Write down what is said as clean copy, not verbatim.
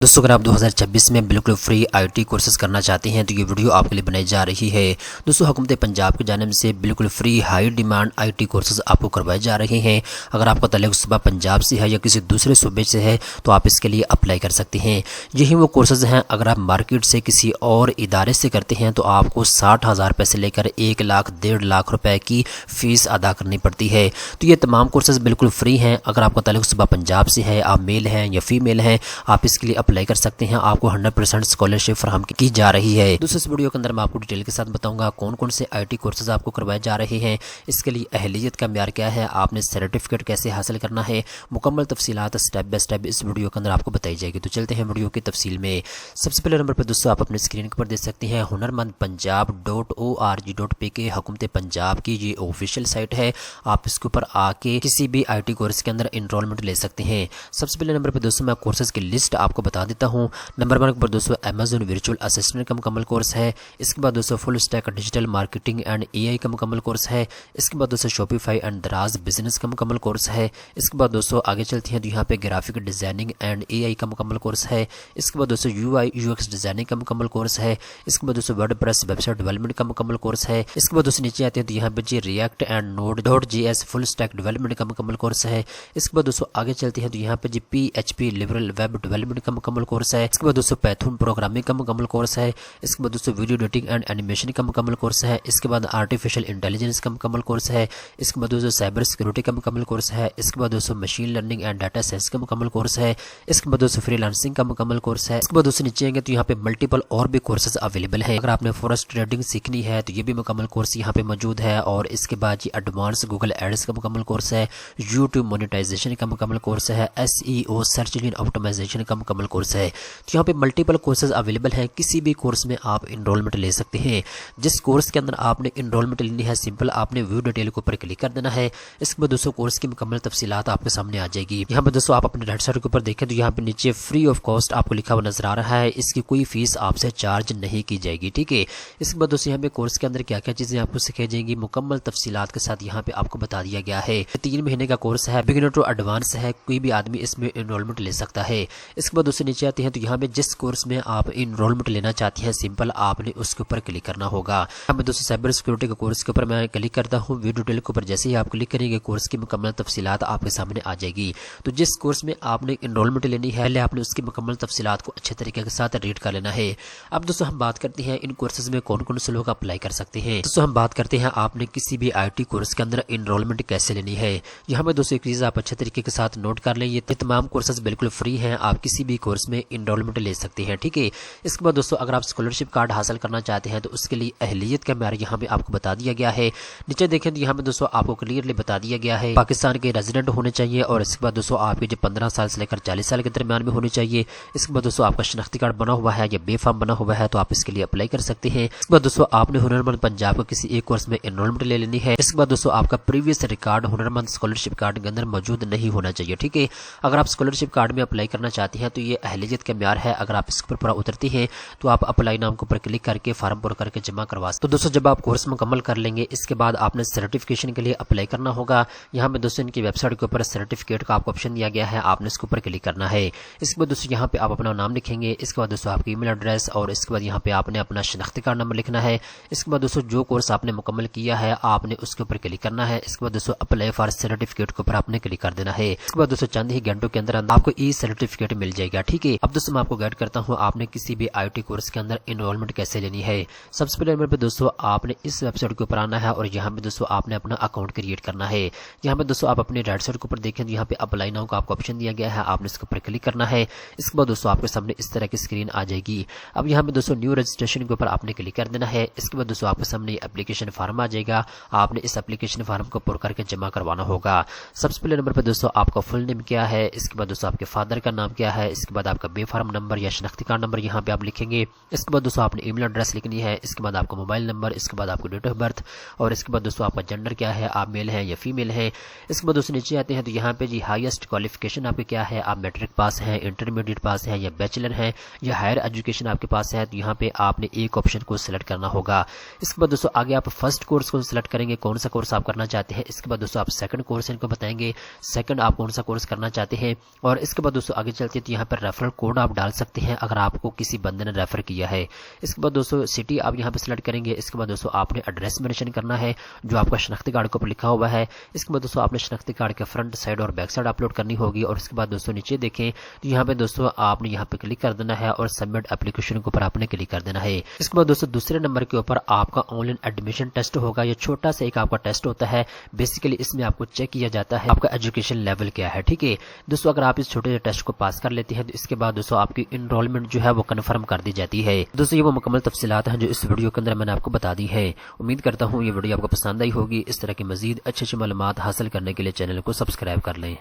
दोस्तों अगर आप 2026 में बिल्कुल फ्री आईटी कोर्सेज करना चाहते हैं तो ये वीडियो आपके लिए बनाई जा रही है। दोस्तों हुकूमत पंजाब की जानिब से बिल्कुल free high demand IT courses आपको करवाए जा रहे हैं। अगर आपका ताल्लुक सुबह पंजाब से है या किसी दूसरे सूबे से है तो आप इसके लिए अप्लाई कर सकते हैं। यही वो कोर्सेज हैं, अगर आप मार्केट से किसी और इदारे से करते हैं तो आपको 60,000 रुपये से लेकर 1 लाख 1.5 लाख रुपए की फ़ीस अदा करनी पड़ती है। तो ये तमाम कोर्सेज बिल्कुल फ्री हैं। अगर आपका ताल्लुक सुबह पंजाब से है, आप मेल हैं या फीमेल हैं, आप इसके लिए अप्लाई कर सकते हैं। आपको 100% स्कॉलरशिप फराहम की जा रही है। दोस्तों इस वीडियो के अंदर मैं आपको डिटेल के साथ बताऊंगा कौन कौन से आईटी कोर्सेज आपको करवाए जा रहे हैं, इसके लिए अहलियत का म्यार क्या है, आपने सर्टिफिकेट कैसे हासिल करना है, मुकम्मल तफसीलात स्टेप बाय स्टेप इस वीडियो के अंदर आपको बताई जाएगी। तो चलते हैं वीडियो की तफसील में। सबसे पहले नंबर पर दोस्तों आप अपने स्क्रीन पर देख सकते हैं hunermandpunjab.org.pk हुकूमत पंजाब की ये ऑफिशियल साइट है। आप इसके ऊपर आके किसी भी आईटी कोर्स के अंदर इनरोलमेंट ले सकते हैं। सबसे पहले नंबर पर दोस्तों मैं कोर्सेज की लिस्ट आपको बता देता हूँ। नंबर 1 पर दोस्तों अमेजोन वर्चुअल असिस्टेंट का मुकम्मल कोर्स है। इसके बाद दोस्तों full stack digital marketing and AI का मुकम्मल कोर्स है। इसके बाद दोस्तों शॉपिफाई एंड दराज बिजनेस का मुकम्मल कोर्स है। इसके बाद दोस्तों आगे चलते हैं तो यहाँ पे ग्राफिक डिजाइनिंग एंड एआई का मुकम्मल कोर्स है। इसके बाद दोस्तों यूआई यूएक्स डिजाइनिंग का मुकम्मल कोर्स है। इसके बाद दोस्तों वर्डप्रेस वेबसाइट डेवलपमेंट का मुकम्मल कोर्स है। इसके बाद दोस्तों नीचे आते हैं तो यहाँ पे जी React and NodeJS full stack development का मुकम्मल कोर्स है। इसके बाद दोस्तों आगे चलते हैं तो यहाँ पे जी PHP लिबरल वेब डेवलपमेंट का मुकम्मल कोर्स है। इसके बाद दोस्तों पैथून प्रोग्रामिंग का मुकम्मल कोर्स है। इसके बाद दोस्तों वीडियो एडिटिंग एंड एनिमेशन का मुकम्मल कोर्स है। इसके बाद आर्टिफिशियल इंटेलिजेंस का मुकम्मल कोर्स है। इसके बाद दोस्तों साइबर सिक्योरिटी का मुकम्मल कोर्स है। इसके बाद दोस्तों machine learning and data science का मुकम्मल कोर्स है। इसके बाद दोस्तों फ्रीलांसिंग का मुकम्मल कोर्स है। इसके बाद दोस्तों नीचे आएंगे तो यहाँ पे मल्टीपल और भी कोर्सेज अवेलेबल है। अगर आपने फॉरेस्ट ट्रेडिंग सीखनी है तो ये भी मुकम्मल कोर्स यहाँ पे मौजूद है। और इसके बाद ये एडवांस गूगल एड्स का मुकम्मल कोर्स है। यूट्यूब मोनेटाइजेशन का मुकम्मल कोर्स है। SEO सर्च इंजन ऑप्टिमाइजेशन का मुकम्मल कोर्स है। तो यहाँ पे मल्टीपल कोर्सेज अवेलेबल है। किसी भी कोर्स में आप इनरोलमेंट ले सकते हैं। जिस कोर्स के अंदर आपने इनरोलमेंट लेनी है, सिंपल आपने व्यू डिटेल के ऊपर क्लिक कर देना है। इसके बाद दोस्तों कोर्स की मुकम्मल तफसीलात आपके सामने आ जाएगी। यहाँ पर दोस्तों आप अपने राइट साइड के ऊपर देखें तो यहाँ पे नीचे फ्री ऑफ कॉस्ट आपको लिखा हुआ नजर आ रहा है। इसकी कोई फीस आपसे चार्ज नहीं की जाएगी, ठीक है। इसके बाद दोस्तों यहाँ पे कोर्स के अंदर क्या क्या चीजें आपको सिखाई जाएंगी मुकम्मल तफसीलात के साथ यहाँ पे आपको बता दिया गया है। 3 महीने का कोर्स है, बिगिनर टू एडवांस है, कोई भी आदमी इसमें इनरोलमेंट ले सकता है। इसके बाद दोस्तों नीचे आते हैं तो यहाँ पे जिस कोर्स में आप इनरोलमेंट लेना चाहते हैं, सिंपल आपने उसके ऊपर क्लिक करना होगा। यहाँ पे दोस्तों साइबर सिक्योरिटी के कोर्स के ऊपर मैं क्लिक करता हूँ। वीडियो डिटेल के ऊपर जैसे ही आप क्लिक करेंगे कोर्स की मुकम्मल तफसीलात आपके सामने आ जाएगी। तो जिस कोर्स में आपने इनरोलमेंट लेनी है, पहले आपने उसकी मुकम्मल तफसीलात को अच्छे तरीके के साथ रीड कर लेना है। अब दोस्तों हम बात करते हैं इन कोर्सेज में कौन कौन से लोग अप्लाई कर सकते हैं। दोस्तों हम बात करते हैं आपने किसी भी आईटी कोर्स के अंदर इनरोलमेंट कैसे लेनी है। यहाँ पे दोस्तों एक चीज आप अच्छे तरीके के साथ नोट कर लें, ये तमाम कोर्सेज बिल्कुल फ्री हैं। आप किसी भी कोर्स में इनरोलमेंट ले सकते हैं, ठीक है। इसके बाद दोस्तों अगर आप स्कॉलरशिप कार्ड हासिल करना चाहते हैं तो उसके लिए अहलियत का म्यार यहाँ पे आपको बता दिया गया है। नीचे देखें तो यहाँ पे दोस्तों आपको क्लियरली बता दिया गया है पाकिस्तान के रेजिडेंट होने चाहिए। और इसके बाद दोस्तों आपके जो 15 साल से लेकर 40 साल के दरमियान में होनी चाहिए। इसके बाद दोस्तों आपका शनाख्ती कार्ड बना हुआ है या बेफार्म बना हुआ है तो आप इसके लिए अप्लाई कर सकते हैं। इसके बाद दोस्तों आपने हुनरमंद पंजाब को किसी एक कोर्स में इनरोलमेंट ले लेनी है। इसके बाद दोस्तों आपका प्रीवियस रिकॉर्ड हुनरमंद स्कॉलरशिप कार्ड के अंदर मौजूद नहीं होना चाहिए, ठीक है। अगर आप स्कॉलरशिप कार्ड में अप्लाई करना चाहते हैं तो ये अहलियत का म्यार है। अगर आप इसके ऊपर पूरा उतरते हैं तो आप अप्लाई नाम के ऊपर क्लिक करके फार्म पूरा करके जमा करवा सकते। तो दोस्तों जब आप कोर्स मुकम्मल कर लेंगे इसके बाद आपने सर्टिफिकेशन के लिए अप्लाई करना होगा। यहाँ पे दोस्तों इनकी वेबसाइट के ऊपर सर्टिफिकेट का आपको ऑप्शन दिया गया है, आपने इसके ऊपर क्लिक करना है। इसके बाद दोस्तों यहाँ पे आप अपना नाम लिखेंगे। इसके बाद दोस्तों आपकी ईमेल एड्रेस और इसके बाद यहाँ पे आपने अपना शनाख्ती कार्ड नंबर लिखना है। इसके बाद दोस्तों जो कोर्स आपने मुकम्मल किया है आपने उसके ऊपर क्लिक करना है। इसके बाद दोस्तों अप्लाई फॉर सर्टिफिकेट के ऊपर आपने क्लिक कर देना है। इसके बाद दोस्तों चंद ही घंटों के अंदर आपको ई सर्टिफिकेट मिल जाएगा, ठीक है। अब दोस्तों मैं आपको गाइड करता हूँ आपने किसी भी आईटी कोर्स के अंदर इनरोलमेंट कैसे लेनी है। सबसे पहले नंबर पे दोस्तों आपने इस वेबसाइट के ऊपर आना है और यहाँ पे दोस्तों आपने अपना अकाउंट क्रिएट करना है। यहाँ पे दोस्तों आप अपने राइट साइड के ऊपर देखें तो यहाँ पे अप्लाई नाउ का आपको ऑप्शन दिया गया है, आपने इसके ऊपर क्लिक करना है। इसके बाद दोस्तों आपके सामने इस तरह की स्क्रीन आ जाएगी। अब यहाँ पे दोस्तों न्यू रजिस्ट्रेशन के ऊपर आपने क्लिक कर देना है। इसके बाद दोस्तों आपके सामने एप्लीकेशन फॉर्म आ जाएगा, आपने इस एप्लीकेशन फॉर्म को पूरा करके जमा करवाना होगा। सबसे पहले नंबर पर दोस्तों आपका फुल नेम क्या है, इसके बाद दोस्तों आपके फादर का नाम क्या है, इसके बाद आपका बेफार्म नंबर या शनाख्ती कार्ड नंबर यहाँ पे आप लिखेंगे। इसके बाद दोस्तों आपने ईमेल एड्रेस लिखनी है। इसके बाद आपका मोबाइल नंबर, इसके बाद आपको डेट ऑफ बर्थ और इसके बाद दोस्तों आपका जेंडर क्या है, आप मेल हैं या फीमेल हैं। इसके बाद दोस्तों नीचे आते हैं तो यहाँ पे जी हाईएस्ट क्वालिफिकेशन आपके क्या है, आप मैट्रिक पास हैं, इंटरमीडिएट पास हैं या बैचलर हैं या हायर एजुकेशन आपके पास है। तो यहाँ पे आपने एक ऑप्शन को सिलेक्ट करना होगा। इसके बाद दोस्तों आगे आप फर्स्ट कोर्स को सिलेक्ट करेंगे, कौन सा कोर्स आप करना चाहते हैं। इसके बाद दोस्तों आप सेकंड कोर्स इनको बताएंगे, सेकंड आप कौन सा कोर्स करना चाहते हैं। और इसके बाद दोस्तों आगे चलते हैं तो यहाँ पर रेफरल कोड आप डाल सकते हैं अगर आपको किसी बंदे ने रेफर किया है। इसके बाद दोस्तों सिटी आप यहाँ पे सिलेक्ट करेंगे। इसके बाद दोस्तों आपने एड्रेस मेंशन करना है जो आपका शनाख्ती कार्ड के ऊपर लिखा हुआ है। इसके बाद दोस्तों आपने शनाख्ती कार्ड के फ्रंट साइड और बैक साइड अपलोड करनी होगी। और इसके बाद दोस्तों नीचे देखें तो यहाँ पे दोस्तों आपने यहाँ पे क्लिक कर देना है और सबमिट एप्लीकेशन के ऊपर आपने क्लिक कर देना है। इसके बाद दोस्तों दूसरे नंबर के ऊपर आपका ऑनलाइन एडमिशन टेस्ट होगा। ये छोटा सा एक आपका टेस्ट होता है। बेसिकली इसमें आपको चेक किया जाता है आपका एजुकेशन लेवल क्या है। ठीक है दोस्तों, अगर आप इस छोटे से टेस्ट को पास कर लेते हैं तो इसके बाद दोस्तों आपकी इनरोलमेंट जो है वो कंफर्म कर दी जाती है। दोस्तों ये वो मुकम्मल तफसीलात हैं जो इस वीडियो के अंदर मैंने आपको बता दी है। उम्मीद करता हूँ ये वीडियो आपको पसंद आई होगी। इस तरह की मजीद अच्छी मालूमात हासिल करने के लिए चैनल को सब्सक्राइब कर लें।